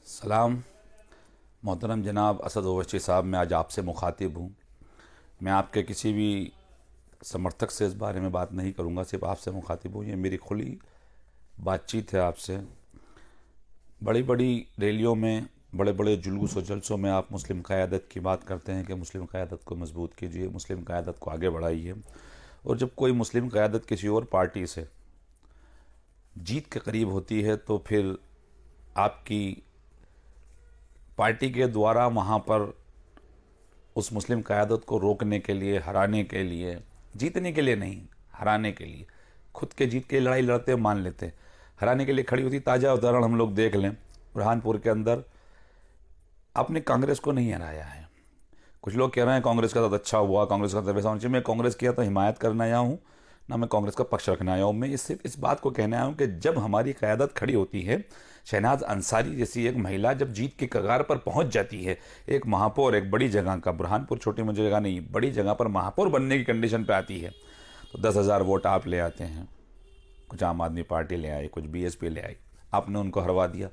सलाम मोहतरम जनाब असद ओवैसी साहब, मैं आज आपसे मुखातिब हूँ। मैं आपके किसी भी समर्थक से इस बारे में बात नहीं करूँगा, सिर्फ आपसे मुखातिब हूँ। ये मेरी खुली बातचीत है आपसे। बड़ी बड़ी रैलियों में, बड़े बड़े जुलूस और जलसों में आप मुस्लिम क़यादत की बात करते हैं कि मुस्लिम क़यादत को मजबूत कीजिए, मुस्लिम क़यादत को आगे बढ़ाइए। और जब कोई मुस्लिम क़यादत किसी और पार्टी से जीत के करीब होती है तो फिर आपकी पार्टी के द्वारा वहाँ पर उस मुस्लिम क़यादत को रोकने के लिए, हराने के लिए, जीतने के लिए नहीं, हराने के लिए, खुद के जीत के लड़ाई लड़ते मान लेते, हराने के लिए खड़ी होती। ताज़ा उदाहरण हम लोग देख लें, बुरहानपुर के अंदर आपने कांग्रेस को नहीं हराया है। कुछ लोग कह रहे हैं कांग्रेस का तो अच्छा हुआ, कांग्रेस का तो वैसा होना चाहिए। मैं कांग्रेस किया तो हिमायत करने आया हूँ, ना मैं कांग्रेस का पक्ष रखने आया हूँ। मैं सिर्फ इस बात को कहने आया हूँ कि जब हमारी क़यादत खड़ी होती है, शहनाज अंसारी जैसी एक महिला जब जीत के कगार पर पहुंच जाती है, एक महापौर, एक बड़ी जगह का, बुरहानपुर छोटी मुझे जगह नहीं, बड़ी जगह पर महापौर बनने की कंडीशन पे आती है, तो 10,000 वोट आप ले आते हैं। कुछ आम आदमी पार्टी ले आई, कुछ बीएसपी ले आई, आपने उनको हरवा दिया।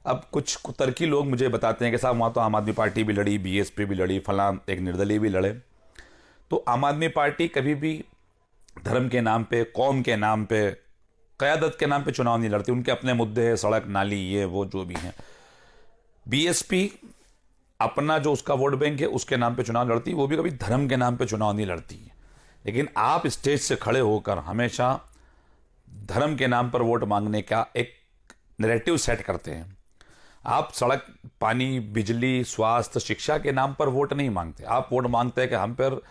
अब कुछ कुतर्की लोग मुझे बताते हैं कि साहब वहाँ तो आम आदमी पार्टी भी लड़ी, बीएसपी भी लड़ी, फलां एक निर्दलीय भी लड़े। तो आम आदमी पार्टी कभी भी धर्म के नाम पे, कौम के नाम पे, क़यादत के नाम पे चुनाव नहीं लड़ती। उनके अपने मुद्दे हैं, सड़क, नाली, ये वो जो भी हैं। बीएसपी अपना जो उसका वोट बैंक है उसके नाम पे चुनाव लड़ती, वो भी कभी धर्म के नाम पे चुनाव नहीं लड़ती है। लेकिन आप स्टेज से खड़े होकर हमेशा धर्म के नाम पर वोट मांगने का एक नैरेटिव सेट करते हैं। आप सड़क, पानी, बिजली, स्वास्थ्य, शिक्षा के नाम पर वोट नहीं मांगते। आप वोट मांगते हैं कि हम पर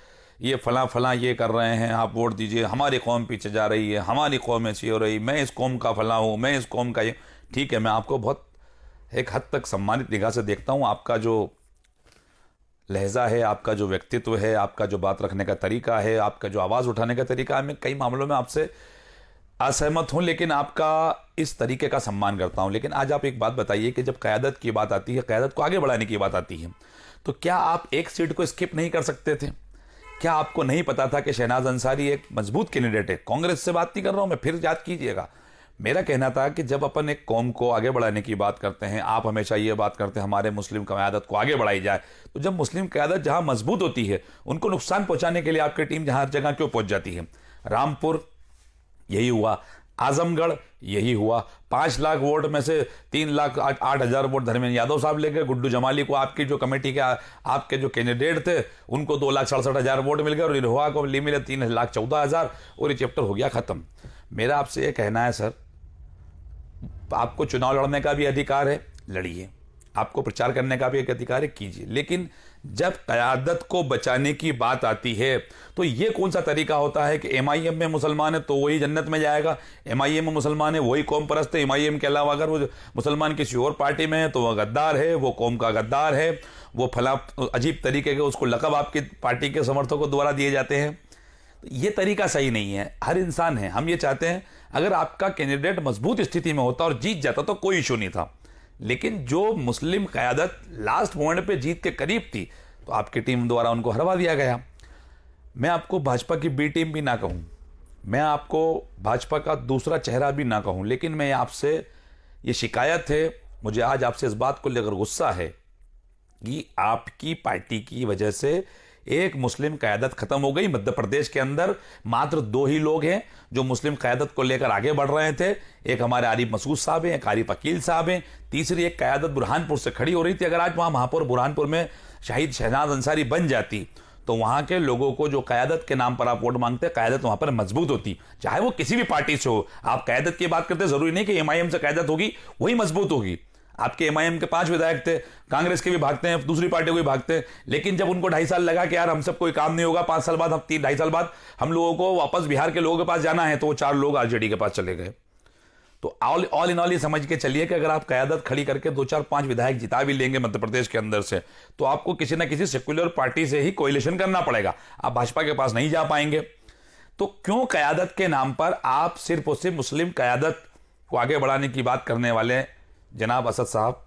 ये फलां फलां ये कर रहे हैं, आप वोट दीजिए, हमारी कौम पीछे जा रही है, हमारी कौम ऐसी हो रही, मैं इस कौम का फलां हूँ, मैं इस कौम का ये। ठीक है, मैं आपको बहुत एक हद तक सम्मानित निगाह से देखता हूँ। आपका जो लहजा है, आपका जो व्यक्तित्व है, आपका जो बात रखने का तरीका है, आपका जो आवाज़ उठाने का तरीका है, मैं कई मामलों में आपसे असहमत हूं, लेकिन आपका इस तरीके का सम्मान करता हूं। लेकिन आज आप एक बात बताइए कि जब क़यादत की बात आती है, क़यादत को आगे बढ़ाने की बात आती है, तो क्या आप एक सीट को स्किप नहीं कर सकते थे? क्या आपको नहीं पता था कि शहनाज अंसारी एक मजबूत कैंडिडेट है? कांग्रेस से बात नहीं कर रहा हूं मैं, फिर याद कीजिएगा। मेरा कहना था कि जब अपन एक कौम को आगे बढ़ाने की बात करते हैं, आप हमेशा ये बात करते हैं हमारे मुस्लिम क़यादत को आगे बढ़ाई जाए, तो जब मुस्लिम क़यादत जहां मजबूत होती है, उनको नुकसान पहुंचाने के लिए आपकी टीम जहां हर जगह क्यों पहुंच जाती है? रामपुर यही हुआ, आजमगढ़ यही हुआ। 5 लाख वोट में से 3,08,000 वोट धर्मेंद्र यादव साहब ले गए। गुड्डू जमाली को आपकी जो कमेटी के आपके जो कैंडिडेट थे उनको 2,67,000 वोट मिल गए, और इन्होवा को मिले 3,14,000, और ये चैप्टर हो गया खत्म। मेरा आपसे ये कहना है सर, आपको चुनाव लड़ने का भी अधिकार है, लड़िए। आपको प्रचार करने का भी एक अधिकार है, कीजिए। लेकिन जब क़यादत को बचाने की बात आती है तो ये कौन सा तरीका होता है कि एमआईएम में मुसलमान है तो वही जन्नत में जाएगा, एमआईएम में मुसलमान है वही कौम परस्त है, एमआईएम के अलावा अगर वो मुसलमान किसी और पार्टी में है तो वह गद्दार है, वो कौम का गद्दार है, वो फला अजीब तरीके के उसको लक़ब आपकी पार्टी के समर्थकों द्वारा दिए जाते हैं। तो ये तरीका सही नहीं है। हर इंसान है, हम ये चाहते हैं अगर आपका कैंडिडेट मजबूत स्थिति में होता और जीत जाता तो कोई इशू नहीं था। लेकिन जो मुस्लिम क़यादत लास्ट मोमेंट पे जीत के करीब थी, तो आपकी टीम द्वारा उनको हरवा दिया गया। मैं आपको भाजपा की बी टीम भी ना कहूँ, मैं आपको भाजपा का दूसरा चेहरा भी ना कहूँ, लेकिन मैं आपसे ये शिकायत है, मुझे आज आपसे इस बात को लेकर गुस्सा है कि आपकी पार्टी की वजह से एक मुस्लिम क़यादत खत्म हो गई। मध्य प्रदेश के अंदर मात्र 2 ही लोग हैं जो मुस्लिम क़यादत को लेकर आगे बढ़ रहे थे। एक हमारे आरिफ मसूद साहब हैं, एक आरिफ अकील साहब हैं, तीसरी एक क़यादत बुरहानपुर से खड़ी हो रही थी। अगर आज वहाँ महापौर बुरहानपुर में शहीद शहनाज अंसारी बन जाती तो वहाँ के लोगों को जो क़यादत के नाम पर आप वोट मांगते, क़यादत वहाँ पर मजबूत होती, चाहे वो किसी भी पार्टी से हो। आप क़यादत की बात करते, ज़रूरी नहीं कि एमआईएम से क़यादत होगी वही मजबूत होगी। आपके एमआईएम के 5 विधायक थे, कांग्रेस के भी भागते हैं, दूसरी पार्टियों के भी भागते हैं, लेकिन जब उनको 2.5 साल लगा कि यार हम सब कोई काम नहीं होगा, 5 साल बाद, हम 2.5 साल बाद हम लोगों को वापस बिहार के लोगों के पास जाना है, तो वो 4 लोग आरजेडी के पास चले गए। तो ऑल इन ऑल ये समझ के चलिए कि अगर आप क़यादत खड़ी करके 2, 4, 5 विधायक जिता भी लेंगे मध्य प्रदेश के अंदर से, तो आपको किसी ना किसी सेक्युलर पार्टी से ही कोएलिशन करना पड़ेगा, आप भाजपा के पास नहीं जा पाएंगे। तो क्यों क़यादत के नाम पर आप सिर्फ और सिर्फ मुस्लिम क़यादत को आगे बढ़ाने की बात करने वाले जनाब असद साहब,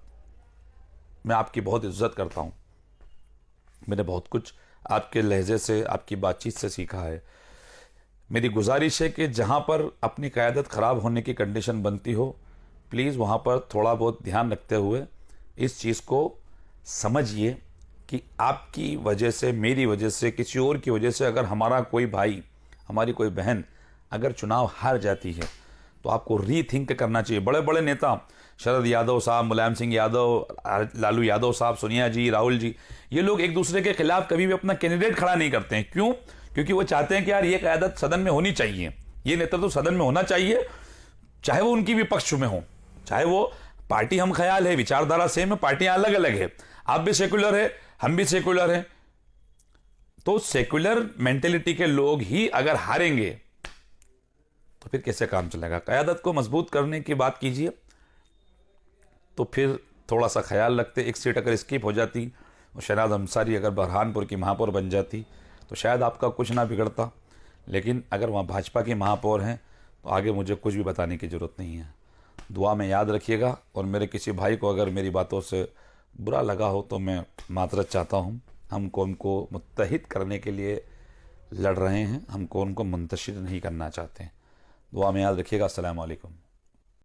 मैं आपकी बहुत इज्जत करता हूँ, मैंने बहुत कुछ आपके लहजे से, आपकी बातचीत से सीखा है। मेरी गुजारिश है कि जहाँ पर अपनी क़यादत ख़राब होने की कंडीशन बनती हो, प्लीज़ वहाँ पर थोड़ा बहुत ध्यान रखते हुए इस चीज़ को समझिए कि आपकी वजह से, मेरी वजह से, किसी और की वजह से अगर हमारा कोई भाई, हमारी कोई बहन अगर चुनाव हार जाती है तो आपको रीथिंक करना चाहिए। बड़े बड़े नेता, शरद यादव साहब, मुलायम सिंह यादव, लालू यादव साहब, सोनिया जी, राहुल जी, ये लोग एक दूसरे के खिलाफ कभी भी अपना कैंडिडेट खड़ा नहीं करते हैं। क्यों? क्योंकि वो चाहते हैं कि यार ये क़यादत सदन में होनी चाहिए, ये नेतृत्व सदन में होना चाहिए, चाहे वो उनकी विपक्ष में हो, चाहे वो पार्टी हम ख्याल है, विचारधारा सेम है, पार्टियां अलग अलग है, आप भी सेकुलर है, हम भी सेकुलर हैं, तो सेकुलर मेंटेलिटी के लोग ही अगर हारेंगे तो फिर कैसे काम चलेगा? क़यादत को मजबूत करने की बात कीजिए, तो फिर थोड़ा सा ख्याल रखते, एक सीट अगर स्किप हो जाती और शहनाज अंसारी अगर बरहानपुर की महापौर बन जाती तो शायद आपका कुछ ना बिगड़ता, लेकिन अगर वहाँ भाजपा की महापौर हैं तो आगे मुझे कुछ भी बताने की ज़रूरत नहीं है। दुआ में याद रखिएगा, और मेरे किसी भाई को अगर मेरी बातों से बुरा लगा हो तो मैं मातरत चाहता हूँ। हम कौम को मुत्तहिद करने के लिए लड़ रहे हैं, हम कौम को मुंतशिर नहीं करना चाहते हैं। दुआ में याद रखिएगा। अस्सलाम वालेकुम।